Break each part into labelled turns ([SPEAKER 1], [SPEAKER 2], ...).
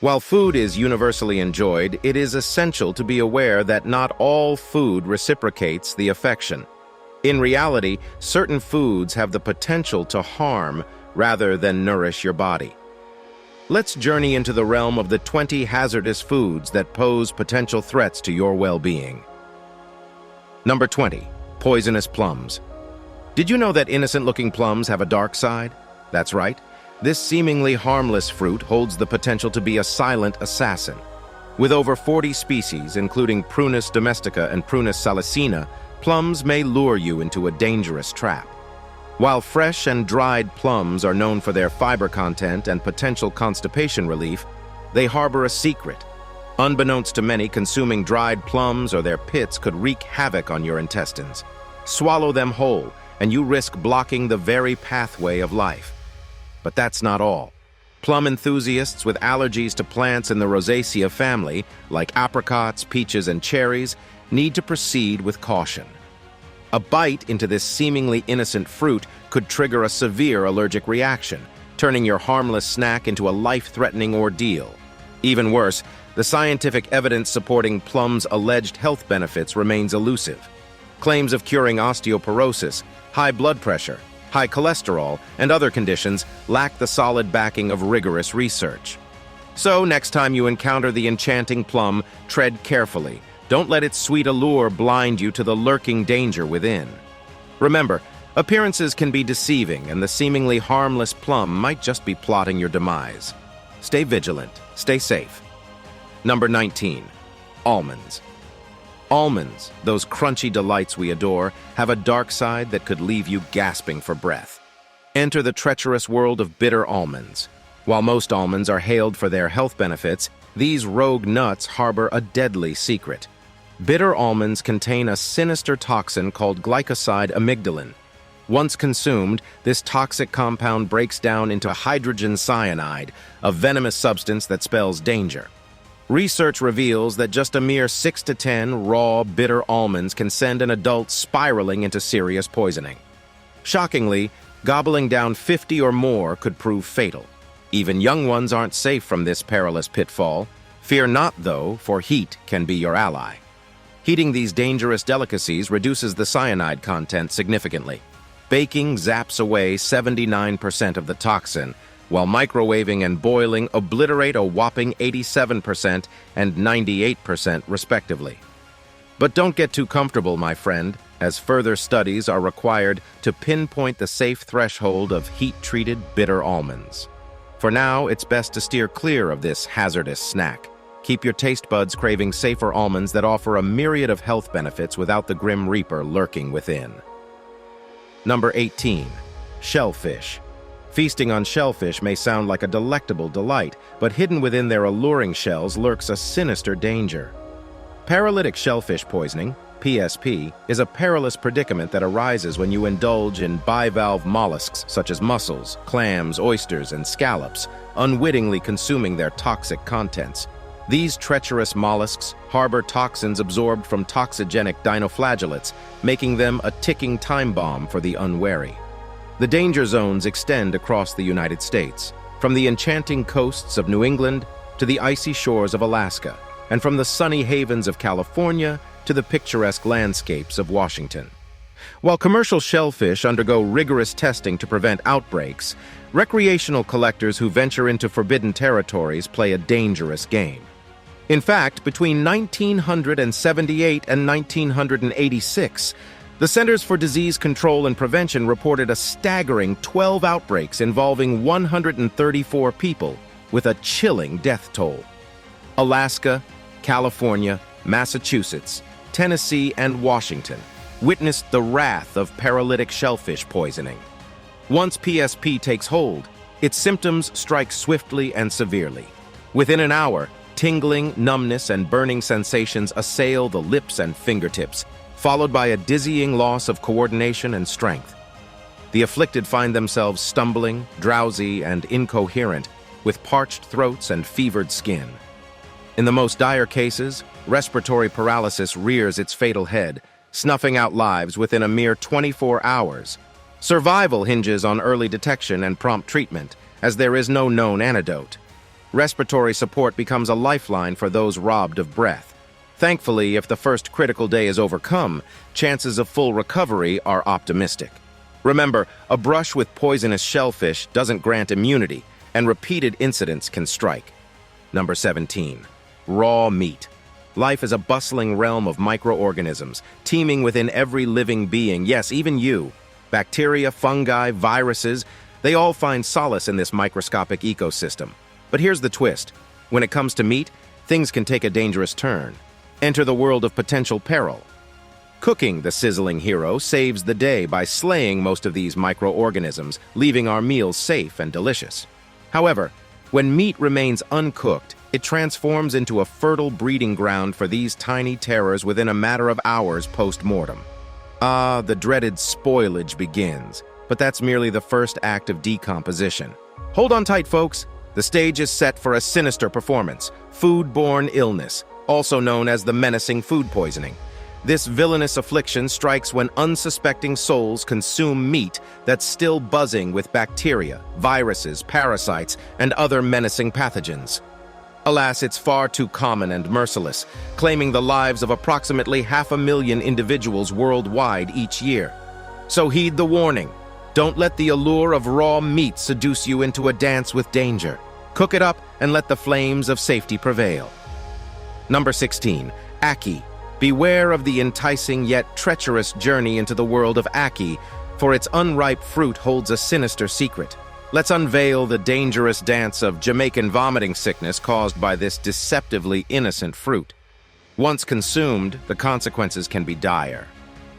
[SPEAKER 1] While food is universally enjoyed, it is essential to be aware that not all food reciprocates the affection. In reality, certain foods have the potential to harm rather than nourish your body. Let's journey into the realm of the 20 hazardous foods that pose potential threats to your well-being. Number 20. Poisonous plums. Did you know that innocent-looking plums have a dark side? That's right. This seemingly harmless fruit holds the potential to be a silent assassin. With over 40 species, including Prunus domestica and Prunus salicina, plums may lure you into a dangerous trap. While fresh and dried plums are known for their fiber content and potential constipation relief, they harbor a secret. Unbeknownst to many, consuming dried plums or their pits could wreak havoc on your intestines. Swallow them whole, and you risk blocking the very pathway of life. But that's not all. Plum enthusiasts with allergies to plants in the Rosaceae family, like apricots, peaches, and cherries, need to proceed with caution. A bite into this seemingly innocent fruit could trigger a severe allergic reaction, turning your harmless snack into a life-threatening ordeal. Even worse, the scientific evidence supporting plums' alleged health benefits remains elusive. Claims of curing osteoporosis, high blood pressure, high cholesterol, and other conditions lack the solid backing of rigorous research. So, next time you encounter the enchanting plum, tread carefully. Don't let its sweet allure blind you to the lurking danger within. Remember, appearances can be deceiving, and the seemingly harmless plum might just be plotting your demise. Stay vigilant, stay safe. Number 19. Almonds. Almonds, those crunchy delights we adore, have a dark side that could leave you gasping for breath. Enter the treacherous world of bitter almonds. While most almonds are hailed for their health benefits, these rogue nuts harbor a deadly secret. Bitter almonds contain a sinister toxin called glycoside amygdalin. Once consumed, this toxic compound breaks down into hydrogen cyanide, a venomous substance that spells danger. Research reveals that just a mere 6 to 10 raw, bitter almonds can send an adult spiraling into serious poisoning. Shockingly, gobbling down 50 or more could prove fatal. Even young ones aren't safe from this perilous pitfall. Fear not, though, for heat can be your ally. Heating these dangerous delicacies reduces the cyanide content significantly. Baking zaps away 79% of the toxin, while microwaving and boiling obliterate a whopping 87% and 98% respectively. But don't get too comfortable, my friend, as further studies are required to pinpoint the safe threshold of heat-treated bitter almonds. For now, it's best to steer clear of this hazardous snack. Keep your taste buds craving safer almonds that offer a myriad of health benefits without the grim reaper lurking within. Number 18. Shellfish. Feasting on shellfish may sound like a delectable delight, but hidden within their alluring shells lurks a sinister danger. Paralytic shellfish poisoning, PSP, is a perilous predicament that arises when you indulge in bivalve mollusks such as mussels, clams, oysters, and scallops, unwittingly consuming their toxic contents. These treacherous mollusks harbor toxins absorbed from toxigenic dinoflagellates, making them a ticking time bomb for the unwary. The danger zones extend across the United States, from the enchanting coasts of New England to the icy shores of Alaska, and from the sunny havens of California to the picturesque landscapes of Washington. While commercial shellfish undergo rigorous testing to prevent outbreaks, recreational collectors who venture into forbidden territories play a dangerous game. In fact, between 1978 and 1986, the Centers for Disease Control and Prevention reported a staggering 12 outbreaks involving 134 people, with a chilling death toll. Alaska, California, Massachusetts, Tennessee, and Washington witnessed the wrath of paralytic shellfish poisoning. Once PSP takes hold, its symptoms strike swiftly and severely. Within an hour, tingling, numbness, and burning sensations assail the lips and fingertips, followed by a dizzying loss of coordination and strength. The afflicted find themselves stumbling, drowsy, and incoherent, with parched throats and fevered skin. In the most dire cases, respiratory paralysis rears its fatal head, snuffing out lives within a mere 24 hours. Survival hinges on early detection and prompt treatment, as there is no known antidote. Respiratory support becomes a lifeline for those robbed of breath. Thankfully, if the first critical day is overcome, chances of full recovery are optimistic. Remember, a brush with poisonous shellfish doesn't grant immunity, and repeated incidents can strike. Number 17. Raw meat. Life is a bustling realm of microorganisms, teeming within every living being, yes, even you. Bacteria, fungi, viruses, they all find solace in this microscopic ecosystem. But here's the twist. When it comes to meat, things can take a dangerous turn. Enter the world of potential peril. Cooking, the sizzling hero, saves the day by slaying most of these microorganisms, leaving our meals safe and delicious. However, when meat remains uncooked, it transforms into a fertile breeding ground for these tiny terrors within a matter of hours post-mortem. The dreaded spoilage begins, but that's merely the first act of decomposition. Hold on tight, folks. The stage is set for a sinister performance, food-borne illness, also known as the menacing food poisoning. This villainous affliction strikes when unsuspecting souls consume meat that's still buzzing with bacteria, viruses, parasites, and other menacing pathogens. Alas, it's far too common and merciless, claiming the lives of approximately 500,000 individuals worldwide each year. So heed the warning. Don't let the allure of raw meat seduce you into a dance with danger. Cook it up and let the flames of safety prevail. Number 16. Ackee. Beware of the enticing yet treacherous journey into the world of Ackee, for its unripe fruit holds a sinister secret. Let's unveil the dangerous dance of Jamaican vomiting sickness caused by this deceptively innocent fruit. Once consumed, the consequences can be dire.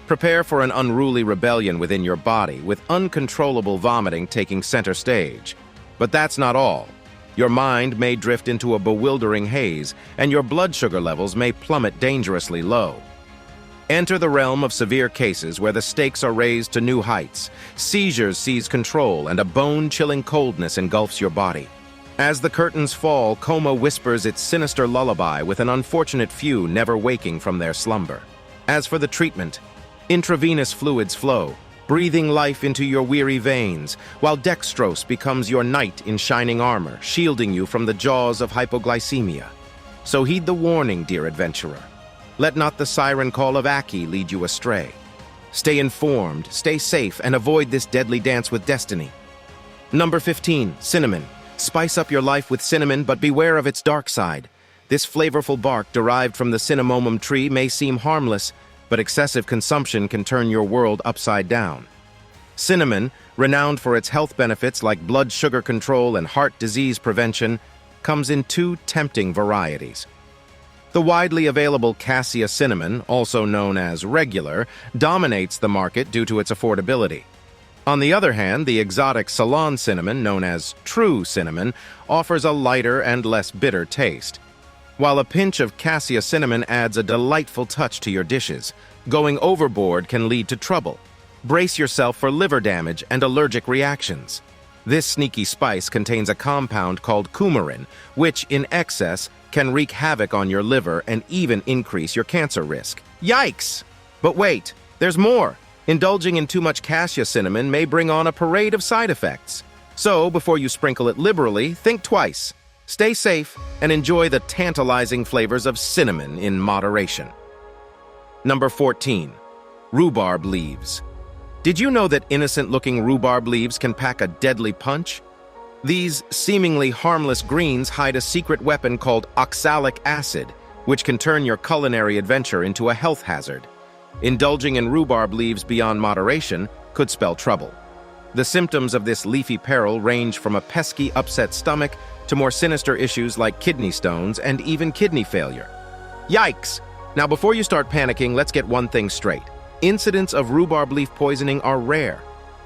[SPEAKER 1] Prepare for an unruly rebellion within your body, with uncontrollable vomiting taking center stage. But that's not all. Your mind may drift into a bewildering haze, and your blood sugar levels may plummet dangerously low. Enter the realm of severe cases where the stakes are raised to new heights. Seizures seize control, and a bone-chilling coldness engulfs your body. As the curtains fall, coma whispers its sinister lullaby, with an unfortunate few never waking from their slumber. As for the treatment, intravenous fluids flow, breathing life into your weary veins, while dextrose becomes your knight in shining armor, shielding you from the jaws of hypoglycemia. So heed the warning, dear adventurer. Let not the siren call of Ackee lead you astray. Stay informed, stay safe, and avoid this deadly dance with destiny. Number 15. Cinnamon. Spice up your life with cinnamon, but beware of its dark side. This flavorful bark derived from the cinnamomum tree may seem harmless, but excessive consumption can turn your world upside down. Cinnamon, renowned for its health benefits like blood sugar control and heart disease prevention, comes in two tempting varieties. The widely available cassia cinnamon, also known as regular, dominates the market due to its affordability. On the other hand, the exotic Ceylon cinnamon, known as true cinnamon, offers a lighter and less bitter taste. While a pinch of cassia cinnamon adds a delightful touch to your dishes, going overboard can lead to trouble. Brace yourself for liver damage and allergic reactions. This sneaky spice contains a compound called coumarin, which, in excess, can wreak havoc on your liver and even increase your cancer risk. Yikes! But wait, there's more. Indulging in too much cassia cinnamon may bring on a parade of side effects. So, before you sprinkle it liberally, think twice. Stay safe and enjoy the tantalizing flavors of cinnamon in moderation. Number 14. Rhubarb leaves. Did you know that innocent-looking rhubarb leaves can pack a deadly punch? These seemingly harmless greens hide a secret weapon called oxalic acid, which can turn your culinary adventure into a health hazard. Indulging in rhubarb leaves beyond moderation could spell trouble. The symptoms of this leafy peril range from a pesky, upset stomach to more sinister issues like kidney stones and even kidney failure. Yikes! Now, before you start panicking, let's get one thing straight. Incidents of rhubarb leaf poisoning are rare.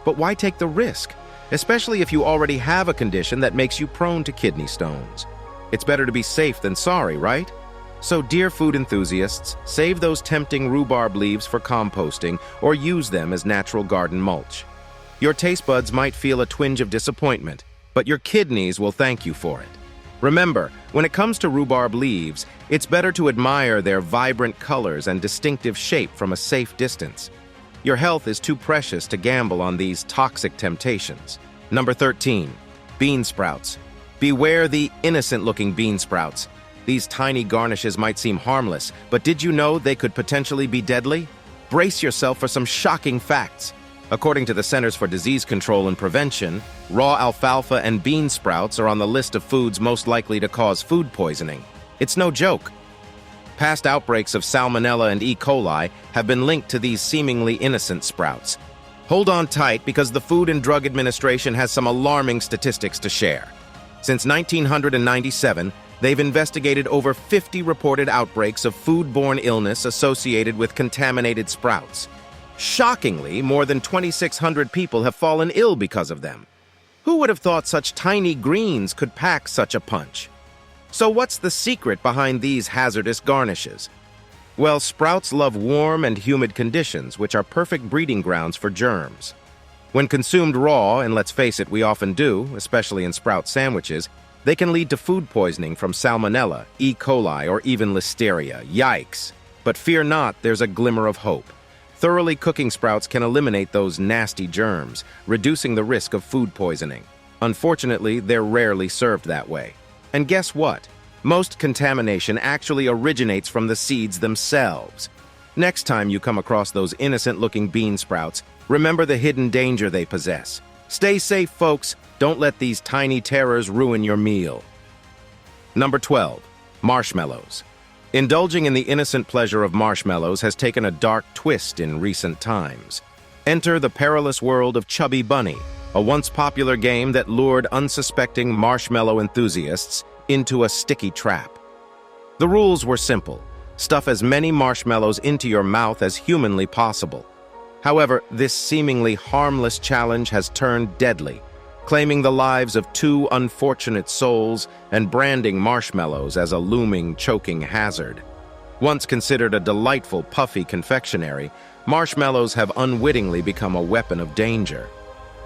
[SPEAKER 1] But why take the risk? Especially if you already have a condition that makes you prone to kidney stones. It's better to be safe than sorry, right? So, dear food enthusiasts, save those tempting rhubarb leaves for composting or use them as natural garden mulch. Your taste buds might feel a twinge of disappointment, but your kidneys will thank you for it. Remember, when it comes to rhubarb leaves, it's better to admire their vibrant colors and distinctive shape from a safe distance. Your health is too precious to gamble on these toxic temptations. Number 13. Bean sprouts. Beware the innocent-looking bean sprouts. These tiny garnishes might seem harmless, but did you know they could potentially be deadly? Brace yourself for some shocking facts. According to the Centers for Disease Control and Prevention, raw alfalfa and bean sprouts are on the list of foods most likely to cause food poisoning. It's no joke. Past outbreaks of Salmonella and E. coli have been linked to these seemingly innocent sprouts. Hold on tight because the Food and Drug Administration has some alarming statistics to share. Since 1997, they've investigated over 50 reported outbreaks of foodborne illness associated with contaminated sprouts. Shockingly, more than 2,600 people have fallen ill because of them. Who would have thought such tiny greens could pack such a punch? So what's the secret behind these hazardous garnishes? Well, sprouts love warm and humid conditions, which are perfect breeding grounds for germs. When consumed raw, and let's face it, we often do, especially in sprout sandwiches, they can lead to food poisoning from Salmonella, E. coli, or even Listeria. Yikes! But fear not, there's a glimmer of hope. Thoroughly cooking sprouts can eliminate those nasty germs, reducing the risk of food poisoning. Unfortunately, they're rarely served that way. And guess what? Most contamination actually originates from the seeds themselves. Next time you come across those innocent-looking bean sprouts, remember the hidden danger they possess. Stay safe, folks. Don't let these tiny terrors ruin your meal. Number 12. Marshmallows. Indulging in the innocent pleasure of marshmallows has taken a dark twist in recent times. Enter the perilous world of Chubby Bunny, a once popular game that lured unsuspecting marshmallow enthusiasts into a sticky trap. The rules were simple. Stuff as many marshmallows into your mouth as humanly possible. However, this seemingly harmless challenge has turned deadly, claiming the lives of two unfortunate souls and branding marshmallows as a looming, choking hazard. Once considered a delightful, puffy confectionery, marshmallows have unwittingly become a weapon of danger.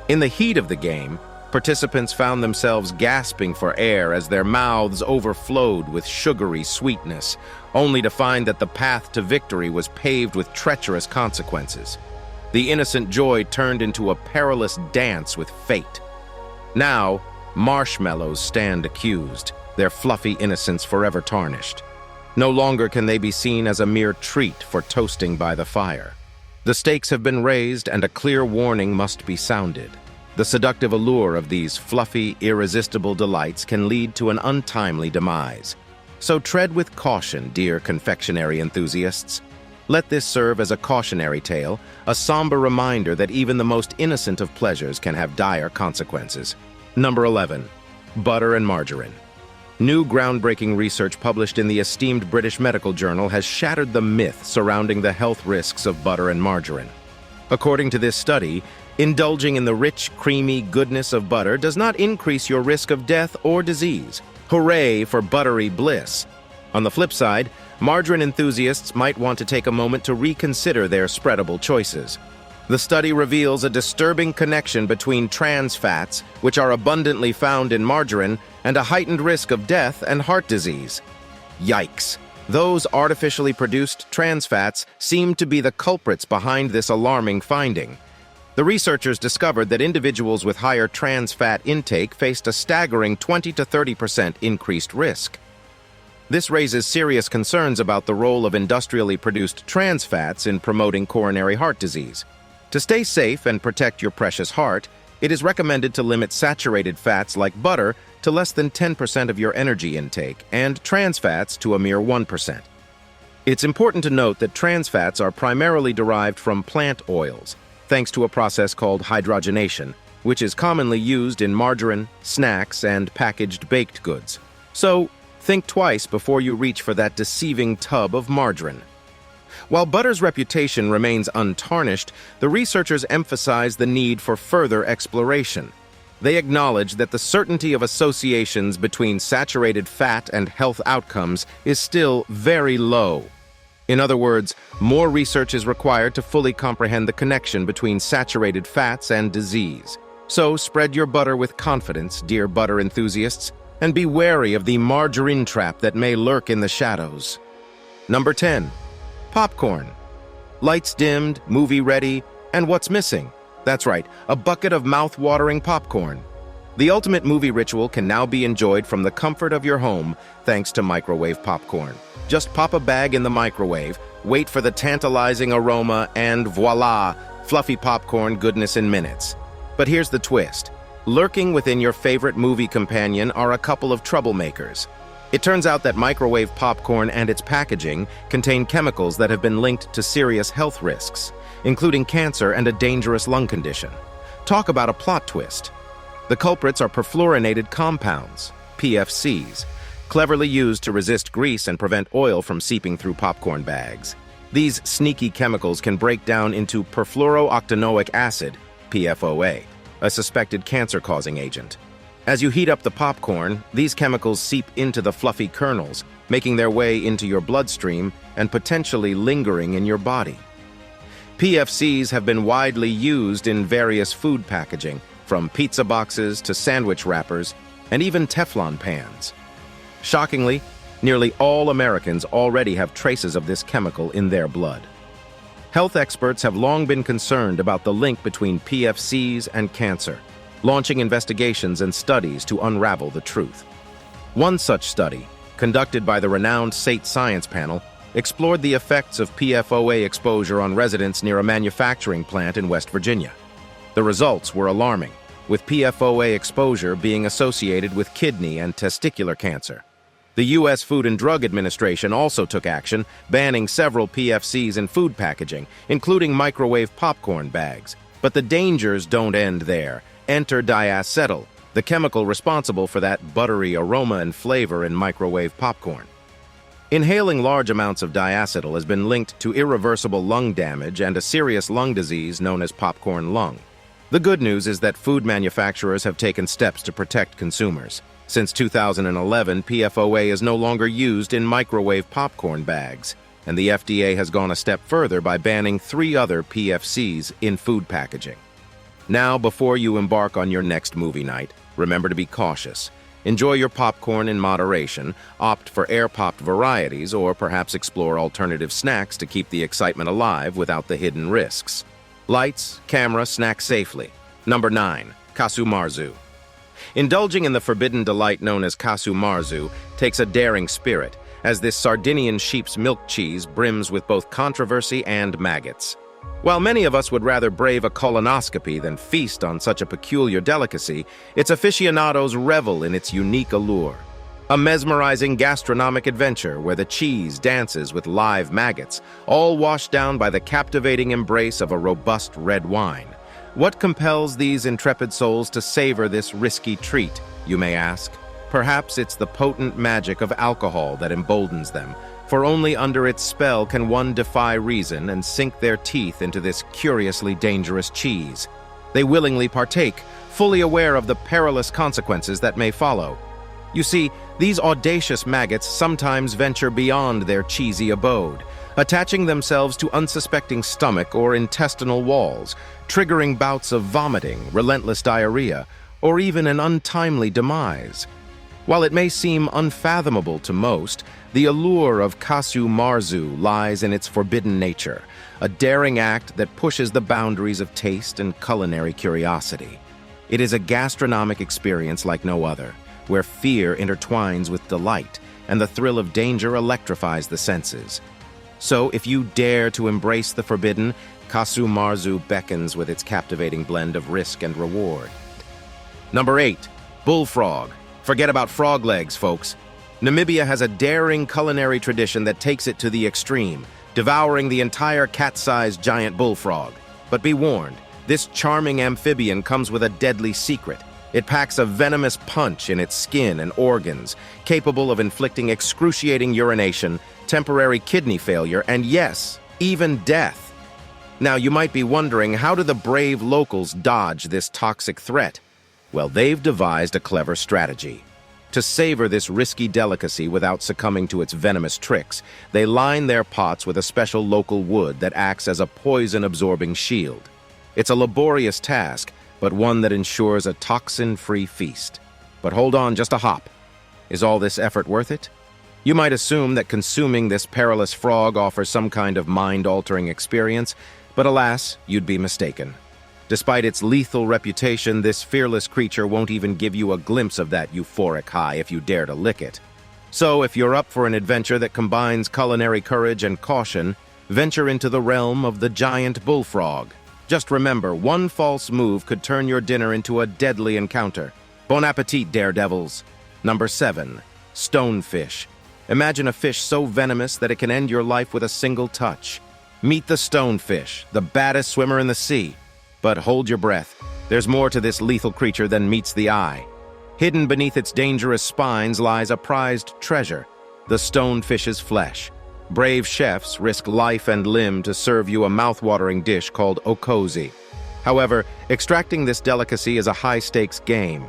[SPEAKER 1] In the heat of the game, participants found themselves gasping for air as their mouths overflowed with sugary sweetness, only to find that the path to victory was paved with treacherous consequences. The innocent joy turned into a perilous dance with fate. Now, marshmallows stand accused, their fluffy innocence forever tarnished. No longer can they be seen as a mere treat for toasting by the fire. The stakes have been raised and a clear warning must be sounded. The seductive allure of these fluffy, irresistible delights can lead to an untimely demise. So tread with caution, dear confectionery enthusiasts. Let this serve as a cautionary tale, a somber reminder that even the most innocent of pleasures can have dire consequences. Number 11. Butter and margarine. New groundbreaking research published in the esteemed British Medical Journal has shattered the myth surrounding the health risks of butter and margarine. According to this study, indulging in the rich, creamy goodness of butter does not increase your risk of death or disease. Hooray for buttery bliss! On the flip side, margarine enthusiasts might want to take a moment to reconsider their spreadable choices. The study reveals a disturbing connection between trans fats, which are abundantly found in margarine, and a heightened risk of death and heart disease. Yikes! Those artificially produced trans fats seem to be the culprits behind this alarming finding. The researchers discovered that individuals with higher trans fat intake faced a staggering 20 to 30% increased risk. This raises serious concerns about the role of industrially produced trans fats in promoting coronary heart disease. To stay safe and protect your precious heart, it is recommended to limit saturated fats like butter to less than 10% of your energy intake and trans fats to a mere 1%. It's important to note that trans fats are primarily derived from plant oils, thanks to a process called hydrogenation, which is commonly used in margarine, snacks, and packaged baked goods. So, think twice before you reach for that deceiving tub of margarine. While butter's reputation remains untarnished, the researchers emphasize the need for further exploration. They acknowledge that the certainty of associations between saturated fat and health outcomes is still very low. In other words, more research is required to fully comprehend the connection between saturated fats and disease. So spread your butter with confidence, dear butter enthusiasts, and be wary of the margarine trap that may lurk in the shadows. Number 10. Popcorn. Lights dimmed, movie ready, and what's missing? That's right, a bucket of mouth-watering popcorn. The ultimate movie ritual can now be enjoyed from the comfort of your home thanks to microwave popcorn. Just pop a bag in the microwave, wait for the tantalizing aroma, and voila, fluffy popcorn goodness in minutes. But here's the twist. Lurking within your favorite movie companion are a couple of troublemakers. It turns out that microwave popcorn and its packaging contain chemicals that have been linked to serious health risks, including cancer and a dangerous lung condition. Talk about a plot twist. The culprits are perfluorinated compounds, PFCs, cleverly used to resist grease and prevent oil from seeping through popcorn bags. These sneaky chemicals can break down into perfluorooctanoic acid, PFOA, a suspected cancer-causing agent. As you heat up the popcorn, these chemicals seep into the fluffy kernels, making their way into your bloodstream and potentially lingering in your body. PFCs have been widely used in various food packaging, from pizza boxes to sandwich wrappers, and even Teflon pans. Shockingly, nearly all Americans already have traces of this chemical in their blood. Health experts have long been concerned about the link between PFCs and cancer, launching investigations and studies to unravel the truth. One such study, conducted by the renowned SATE Science Panel, explored the effects of PFOA exposure on residents near a manufacturing plant in West Virginia. The results were alarming, with PFOA exposure being associated with kidney and testicular cancer. The U.S. Food and Drug Administration also took action, banning several PFCs in food packaging, including microwave popcorn bags. But the dangers don't end there. Enter diacetyl, the chemical responsible for that buttery aroma and flavor in microwave popcorn. Inhaling large amounts of diacetyl has been linked to irreversible lung damage and a serious lung disease known as popcorn lung. The good news is that food manufacturers have taken steps to protect consumers. Since 2011, PFOA is no longer used in microwave popcorn bags, and the FDA has gone a step further by banning 3 other PFCs in food packaging. Now, before you embark on your next movie night, remember to be cautious. Enjoy your popcorn in moderation, opt for air-popped varieties, or perhaps explore alternative snacks to keep the excitement alive without the hidden risks. Lights, camera, snack safely. Number 9. Casu Marzu. Indulging in the forbidden delight known as Casu Marzu takes a daring spirit, as this Sardinian sheep's milk cheese brims with both controversy and maggots. While many of us would rather brave a colonoscopy than feast on such a peculiar delicacy, its aficionados revel in its unique allure. A mesmerizing gastronomic adventure where the cheese dances with live maggots, all washed down by the captivating embrace of a robust red wine. What compels these intrepid souls to savor this risky treat, you may ask? Perhaps it's the potent magic of alcohol that emboldens them, for only under its spell can one defy reason and sink their teeth into this curiously dangerous cheese. They willingly partake, fully aware of the perilous consequences that may follow. You see, these audacious maggots sometimes venture beyond their cheesy abode, attaching themselves to unsuspecting stomach or intestinal walls, triggering bouts of vomiting, relentless diarrhea, or even an untimely demise. While it may seem unfathomable to most, the allure of Casu Marzu lies in its forbidden nature, a daring act that pushes the boundaries of taste and culinary curiosity. It is a gastronomic experience like no other, where fear intertwines with delight, and the thrill of danger electrifies the senses. So, if you dare to embrace the forbidden, Casu Marzu beckons with its captivating blend of risk and reward. Number 8. Bullfrog. Forget about frog legs, folks. Namibia has a daring culinary tradition that takes it to the extreme, devouring the entire cat-sized giant bullfrog. But be warned, this charming amphibian comes with a deadly secret. It packs a venomous punch in its skin and organs, capable of inflicting excruciating urination, temporary kidney failure, and yes, even death. Now, you might be wondering, how do the brave locals dodge this toxic threat? Well, they've devised a clever strategy. To savor this risky delicacy without succumbing to its venomous tricks, they line their pots with a special local wood that acts as a poison-absorbing shield. It's a laborious task, but one that ensures a toxin-free feast. But hold on just a hop. Is all this effort worth it? You might assume that consuming this perilous frog offers some kind of mind-altering experience, but alas, you'd be mistaken. Despite its lethal reputation, this fearless creature won't even give you a glimpse of that euphoric high if you dare to lick it. So, if you're up for an adventure that combines culinary courage and caution, venture into the realm of the giant bullfrog. Just remember, one false move could turn your dinner into a deadly encounter. Bon appetit, daredevils! Number 7. Stonefish. Imagine a fish so venomous that it can end your life with a single touch. Meet the stonefish, the baddest swimmer in the sea. But hold your breath. There's more to this lethal creature than meets the eye. Hidden beneath its dangerous spines lies a prized treasure, the stonefish's flesh. Brave chefs risk life and limb to serve you a mouth-watering dish called okozi. However, extracting this delicacy is a high-stakes game.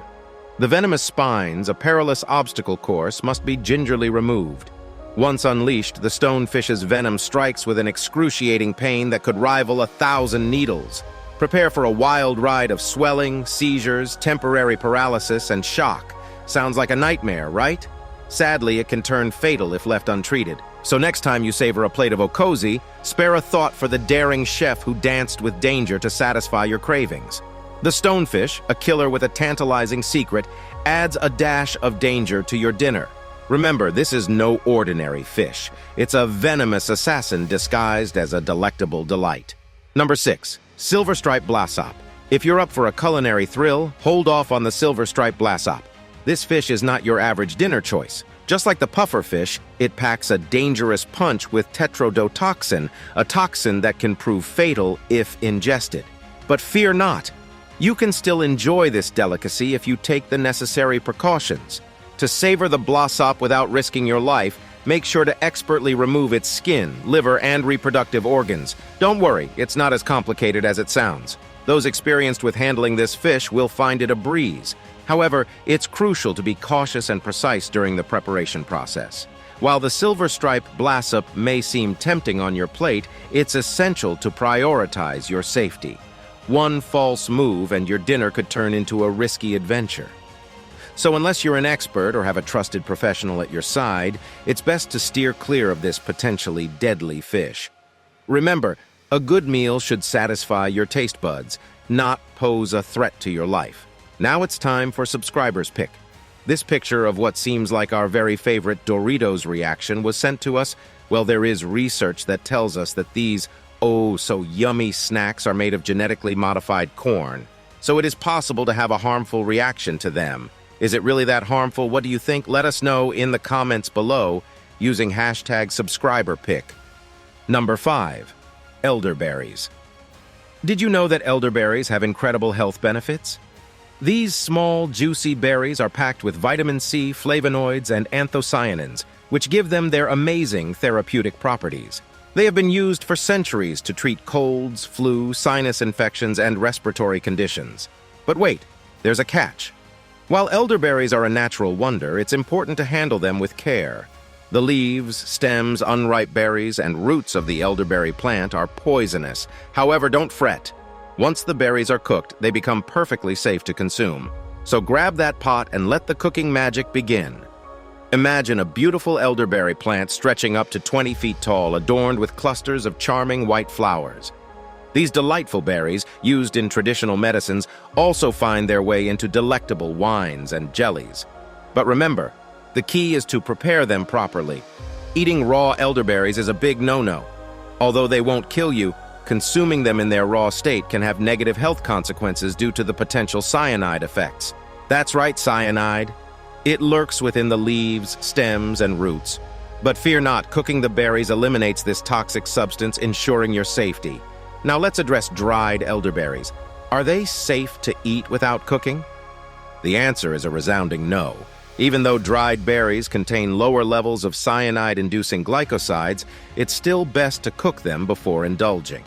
[SPEAKER 1] The venomous spines, a perilous obstacle course, must be gingerly removed. Once unleashed, the stonefish's venom strikes with an excruciating pain that could rival 1,000 needles. Prepare for a wild ride of swelling, seizures, temporary paralysis, and shock. Sounds like a nightmare, right? Sadly, it can turn fatal if left untreated. So next time you savor a plate of okozi, spare a thought for the daring chef who danced with danger to satisfy your cravings. The stonefish, a killer with a tantalizing secret, adds a dash of danger to your dinner. Remember, this is no ordinary fish. It's a venomous assassin disguised as a delectable delight. Number 6. Silver-striped blaasop. If you're up for a culinary thrill, hold off on the silver-striped blaasop. This fish is not your average dinner choice. Just like the puffer fish, it packs a dangerous punch with tetrodotoxin, a toxin that can prove fatal if ingested. But fear not. You can still enjoy this delicacy if you take the necessary precautions. To savor the blaasop without risking your life, make sure to expertly remove its skin, liver, and reproductive organs. Don't worry, it's not as complicated as it sounds. Those experienced with handling this fish will find it a breeze. However, it's crucial to be cautious and precise during the preparation process. While the silver-striped blaasop may seem tempting on your plate, it's essential to prioritize your safety. One false move and your dinner could turn into a risky adventure. So unless you're an expert or have a trusted professional at your side, it's best to steer clear of this potentially deadly fish. Remember, a good meal should satisfy your taste buds, not pose a threat to your life. Now it's time for Subscriber's Pick. This picture of what seems like our very favorite Doritos reaction was sent to us. Well, there is research that tells us that these oh-so-yummy snacks are made of genetically modified corn. So it is possible to have a harmful reaction to them. Is it really that harmful? What do you think? Let us know in the comments below using #SubscriberPick. Number 5. Elderberries. Did you know that elderberries have incredible health benefits? These small, juicy berries are packed with vitamin C, flavonoids, and anthocyanins, which give them their amazing therapeutic properties. They have been used for centuries to treat colds, flu, sinus infections, and respiratory conditions. But wait, there's a catch. While elderberries are a natural wonder, it's important to handle them with care. The leaves, stems, unripe berries, and roots of the elderberry plant are poisonous. However, don't fret. Once the berries are cooked, they become perfectly safe to consume. So grab that pot and let the cooking magic begin. Imagine a beautiful elderberry plant stretching up to 20 feet tall, adorned with clusters of charming white flowers. These delightful berries, used in traditional medicines, also find their way into delectable wines and jellies. But remember, the key is to prepare them properly. Eating raw elderberries is a big no-no. Although they won't kill you, consuming them in their raw state can have negative health consequences due to the potential cyanide effects. That's right, cyanide. It lurks within the leaves, stems, and roots. But fear not, cooking the berries eliminates this toxic substance, ensuring your safety. Now let's address dried elderberries. Are they safe to eat without cooking? The answer is a resounding no. Even though dried berries contain lower levels of cyanide-inducing glycosides, it's still best to cook them before indulging.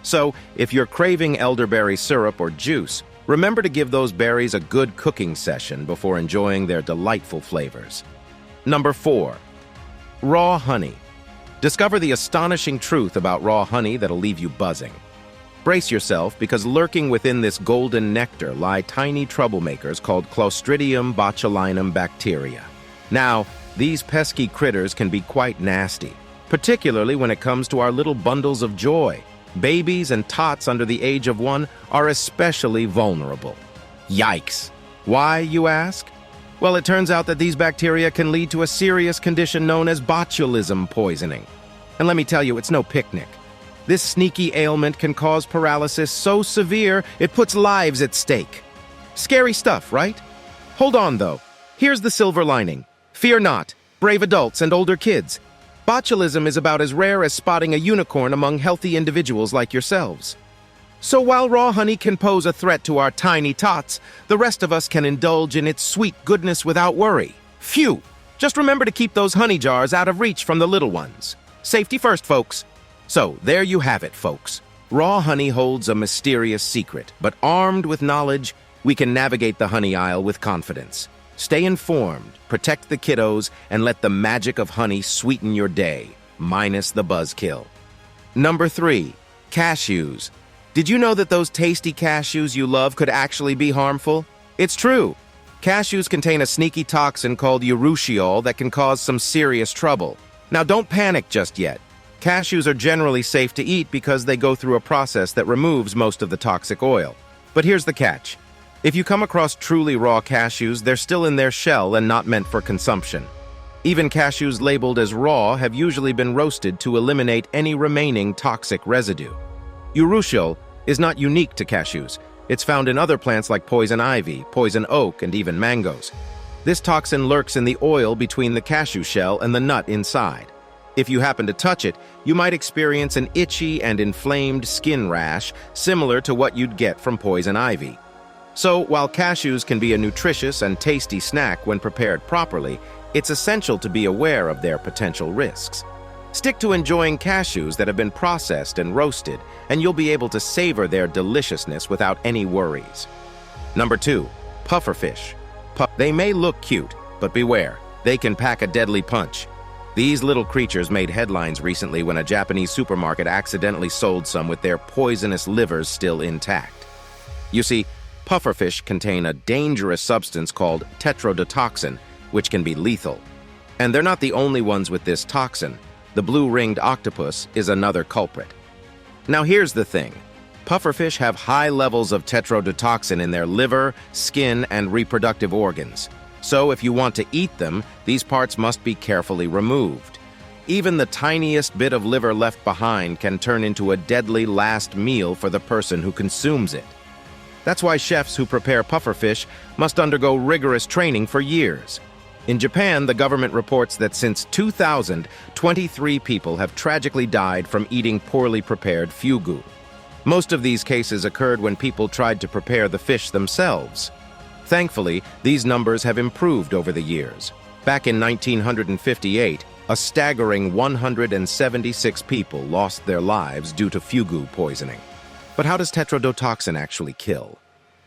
[SPEAKER 1] So, if you're craving elderberry syrup or juice, remember to give those berries a good cooking session before enjoying their delightful flavors. Number 4. Raw honey. Discover the astonishing truth about raw honey that'll leave you buzzing. Brace yourself, because lurking within this golden nectar lie tiny troublemakers called Clostridium botulinum bacteria. Now, these pesky critters can be quite nasty, particularly when it comes to our little bundles of joy. Babies and tots under the age of 1 are especially vulnerable. Yikes! Why, you ask? Well, it turns out that these bacteria can lead to a serious condition known as botulism poisoning. And let me tell you, it's no picnic. This sneaky ailment can cause paralysis so severe it puts lives at stake. Scary stuff, right? Hold on, though. Here's the silver lining. Fear not, brave adults and older kids. Botulism is about as rare as spotting a unicorn among healthy individuals like yourselves. So while raw honey can pose a threat to our tiny tots, the rest of us can indulge in its sweet goodness without worry. Phew! Just remember to keep those honey jars out of reach from the little ones. Safety first, folks. So, there you have it, folks. Raw honey holds a mysterious secret, but armed with knowledge, we can navigate the honey aisle with confidence. Stay informed, protect the kiddos, and let the magic of honey sweeten your day, minus the buzzkill. Number 3. Cashews. Did you know that those tasty cashews you love could actually be harmful? It's true. Cashews contain a sneaky toxin called urushiol that can cause some serious trouble. Now don't panic just yet. Cashews are generally safe to eat because they go through a process that removes most of the toxic oil. But here's the catch. If you come across truly raw cashews, they're still in their shell and not meant for consumption. Even cashews labeled as raw have usually been roasted to eliminate any remaining toxic residue. Urushiol is not unique to cashews. It's found in other plants like poison ivy, poison oak, and even mangoes. This toxin lurks in the oil between the cashew shell and the nut inside. If you happen to touch it, you might experience an itchy and inflamed skin rash similar to what you'd get from poison ivy. So, while cashews can be a nutritious and tasty snack when prepared properly, it's essential to be aware of their potential risks. Stick to enjoying cashews that have been processed and roasted, and you'll be able to savor their deliciousness without any worries. Number 2. Pufferfish. They may look cute, but beware, they can pack a deadly punch. These little creatures made headlines recently when a Japanese supermarket accidentally sold some with their poisonous livers still intact. You see, pufferfish contain a dangerous substance called tetrodotoxin, which can be lethal. And they're not the only ones with this toxin. The blue-ringed octopus is another culprit. Now here's the thing. Pufferfish have high levels of tetrodotoxin in their liver, skin, and reproductive organs. So if you want to eat them, these parts must be carefully removed. Even the tiniest bit of liver left behind can turn into a deadly last meal for the person who consumes it. That's why chefs who prepare pufferfish must undergo rigorous training for years. In Japan, the government reports that since 2000, 23 people have tragically died from eating poorly prepared fugu. Most of these cases occurred when people tried to prepare the fish themselves. Thankfully, these numbers have improved over the years. Back in 1958, a staggering 176 people lost their lives due to fugu poisoning. But how does tetrodotoxin actually kill?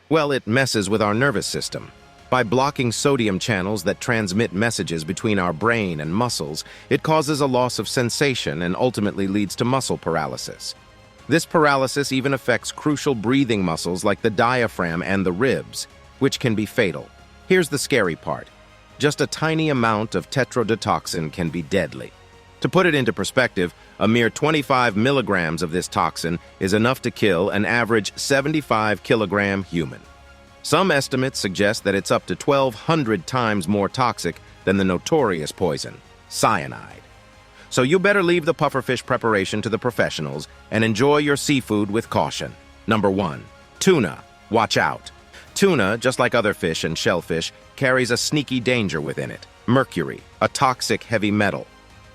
[SPEAKER 1] Well, it messes with our nervous system. By blocking sodium channels that transmit messages between our brain and muscles, it causes a loss of sensation and ultimately leads to muscle paralysis. This paralysis even affects crucial breathing muscles like the diaphragm and the ribs, which can be fatal. Here's the scary part. Just a tiny amount of tetrodotoxin can be deadly. To put it into perspective, a mere 25 milligrams of this toxin is enough to kill an average 75-kilogram human. Some estimates suggest that it's up to 1,200 times more toxic than the notorious poison, cyanide. So you better leave the pufferfish preparation to the professionals and enjoy your seafood with caution. Number 1. Tuna. Watch out. Tuna, just like other fish and shellfish, carries a sneaky danger within it: mercury, a toxic heavy metal.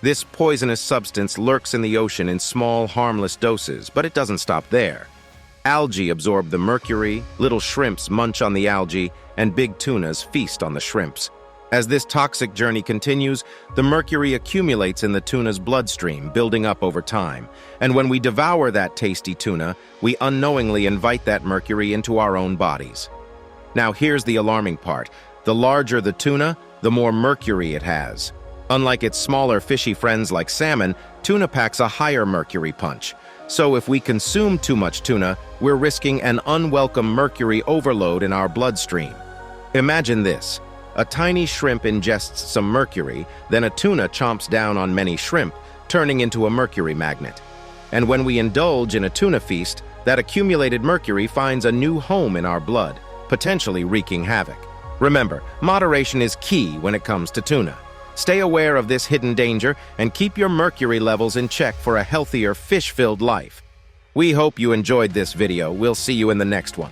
[SPEAKER 1] This poisonous substance lurks in the ocean in small, harmless doses, but it doesn't stop there. Algae absorb the mercury, little shrimps munch on the algae, and big tunas feast on the shrimps. As this toxic journey continues, the mercury accumulates in the tuna's bloodstream, building up over time. And when we devour that tasty tuna, we unknowingly invite that mercury into our own bodies. Now here's the alarming part. The larger the tuna, the more mercury it has. Unlike its smaller fishy friends like salmon, tuna packs a higher mercury punch. So if we consume too much tuna, we're risking an unwelcome mercury overload in our bloodstream. Imagine this. A tiny shrimp ingests some mercury, then a tuna chomps down on many shrimp, turning into a mercury magnet. And when we indulge in a tuna feast, that accumulated mercury finds a new home in our blood, potentially wreaking havoc. Remember, moderation is key when it comes to tuna. Stay aware of this hidden danger and keep your mercury levels in check for a healthier, fish-filled life. We hope you enjoyed this video. We'll see you in the next one.